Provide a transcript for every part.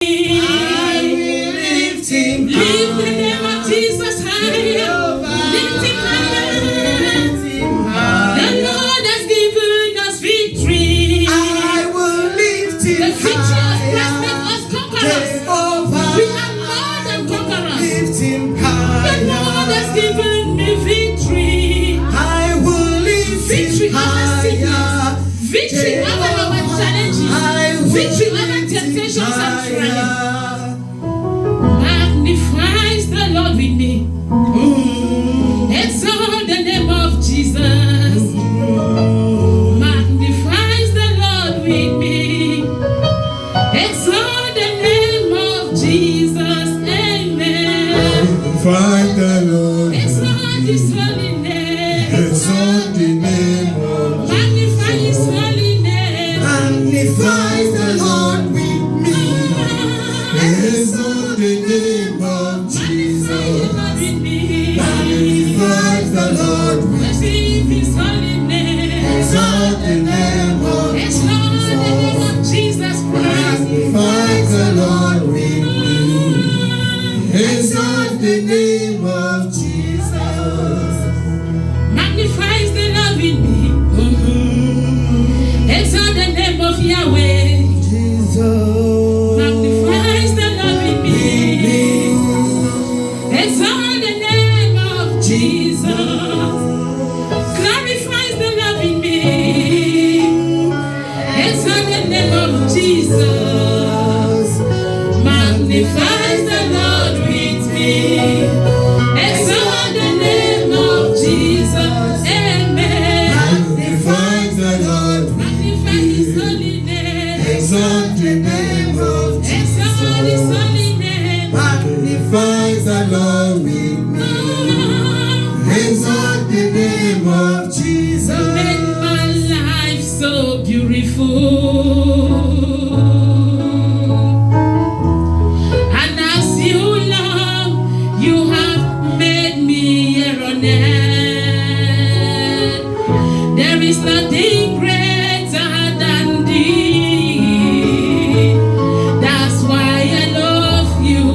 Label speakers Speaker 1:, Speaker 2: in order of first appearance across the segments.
Speaker 1: I will lift him high.
Speaker 2: Lift the name of Jesus higher. Lift him higher. The Lord has given us victory.
Speaker 1: I will lift him
Speaker 2: The victory of Christ
Speaker 1: higher.
Speaker 2: makes us conquerors. We are more than conquerors.
Speaker 1: Lift him
Speaker 2: The
Speaker 1: higher.
Speaker 2: Lord has given me victory.
Speaker 1: I will lift
Speaker 2: Victory
Speaker 1: him
Speaker 2: over sickness.
Speaker 1: higher.
Speaker 2: Victory over our challenges. Victory over temptations and trials. Magnifies the Lord with me. Exalt the name of Jesus. Magnifies the Lord with me. Exalt the name of Jesus. Amen.
Speaker 1: Find the Lord.
Speaker 2: Exalt his holy name.
Speaker 1: Exalt the name of
Speaker 2: Magnify his holy name.
Speaker 1: Magnify the Lord with me. Exalt the name of Jesus. Magnify the Lord with me.
Speaker 2: Receive his holy name.
Speaker 1: Exalt the name of
Speaker 2: Exalt the name of Jesus Christ.
Speaker 1: Magnify the Lord with me. Exalt the name of Jesus.
Speaker 2: Magnifies the Lord with me. Exalt the name of Yahweh.
Speaker 1: Jesus.
Speaker 2: Magnifies the Lord with me. Exalt the name of Jesus. Glorifies the Lord with me. Exalt the name of Jesus. Magnifies the Lord with me. Exalt the name of Jesus. Amen.
Speaker 1: Magnify the Lord.
Speaker 2: Magnify his holy name.
Speaker 1: Exalt the name of
Speaker 2: Exalt his
Speaker 1: Jesus.
Speaker 2: holy name.
Speaker 1: Magnify the Lord with me. Exalt the name of
Speaker 2: You
Speaker 1: Jesus.
Speaker 2: made my life so beautiful. And as you love, you have made me here on earth. There is nothing greater than thee. That's why I love you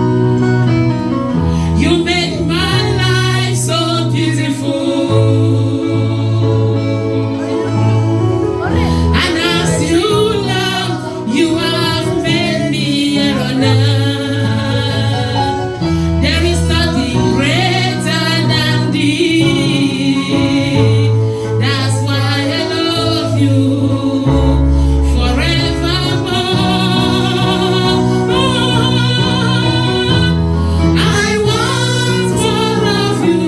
Speaker 2: forevermore. You made my life so beautiful. And as you love, you have made me here on earth. There is nothing greater than thee. That's why I love you forevermore. I want more of you.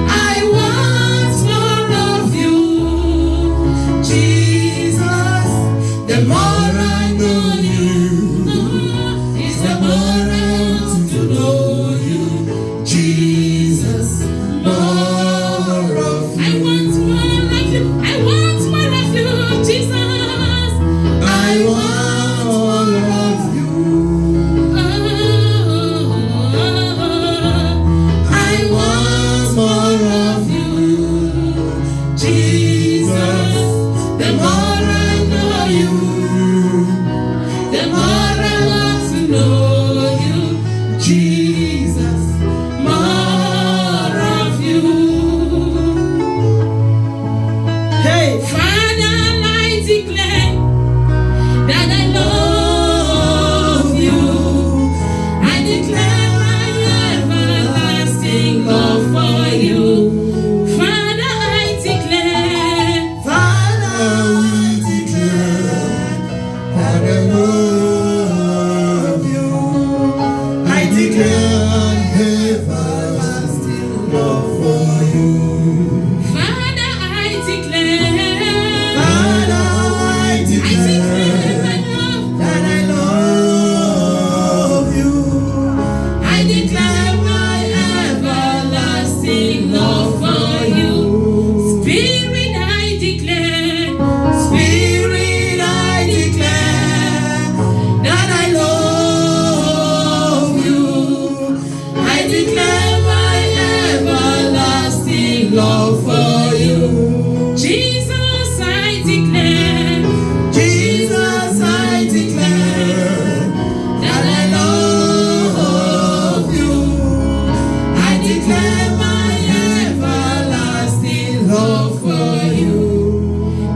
Speaker 2: I want more of you, Jesus.
Speaker 1: The more I know you,
Speaker 2: Is the more I want to know you,
Speaker 1: Jesus. More of
Speaker 2: I want more of you. I want more of you, Jesus.
Speaker 1: I want all of you. I want more of you, Jesus. The more I know you,
Speaker 2: The more I want to know you, Jesus. More of you.
Speaker 1: hey,
Speaker 2: Father, I declare that I love you. I declare my everlasting love for you. Father, I declare
Speaker 1: Father, we declare that I love you. I declare everlasting love for you.
Speaker 2: Father, I declare
Speaker 1: Father, I declare
Speaker 2: my love.
Speaker 1: that I love you.
Speaker 2: I declare my everlasting love for you. Spirit, I declare.
Speaker 1: Spirit, I declare that I love you. I declare my everlasting everlasting love for you.
Speaker 2: Jesus, I declare.
Speaker 1: Jesus, I declare that I love you. I declare my everlasting love for you.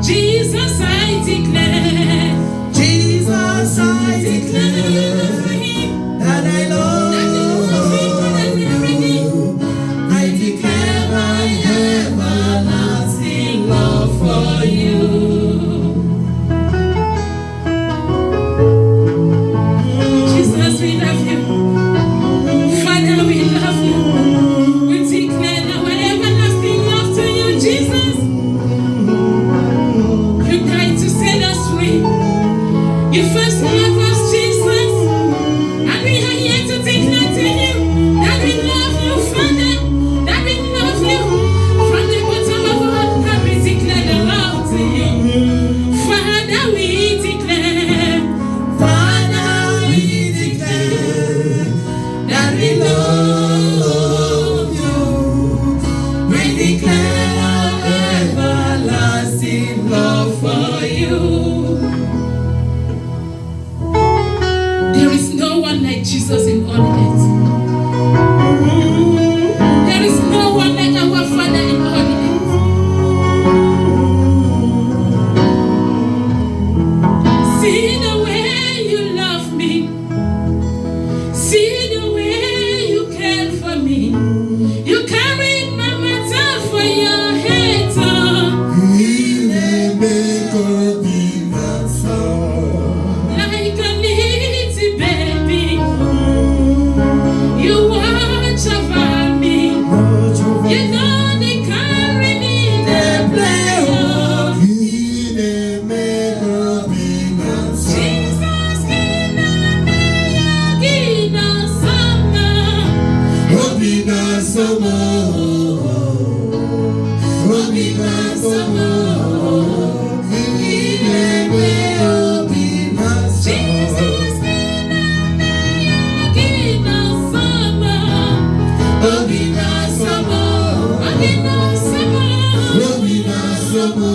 Speaker 2: Jesus, I declare.
Speaker 1: Jesus, I declare that I love you. I declare my everlasting love for you.
Speaker 2: Jesus, we love you. Father, we love you. We declare our everlasting love to you, Jesus. You died to set us free. You first loved us, Jesus. And we are here to declare to you that we love you, Father. That we love you. From the bottom of our heart, we declare the love to you. Father, we declare.
Speaker 1: Father, we declare that we love you. We declare our everlasting love for you.
Speaker 2: There is no one like Jesus in all earth. There is no one like our Father in all earth. See the way you love me. See the way you care for me. You carried my matter for your head.
Speaker 1: In a maker be that song.
Speaker 2: Like a little baby. You watch over me. You know they carry me. They play.
Speaker 1: In a maker be that song.
Speaker 2: Jesus, give us summer.
Speaker 1: Obina Samo, Obina Samo, Ileme Obina Samo,
Speaker 2: Jesus, give us summer.
Speaker 1: Obina Samo,
Speaker 2: Give us summer.
Speaker 1: Obina Samo,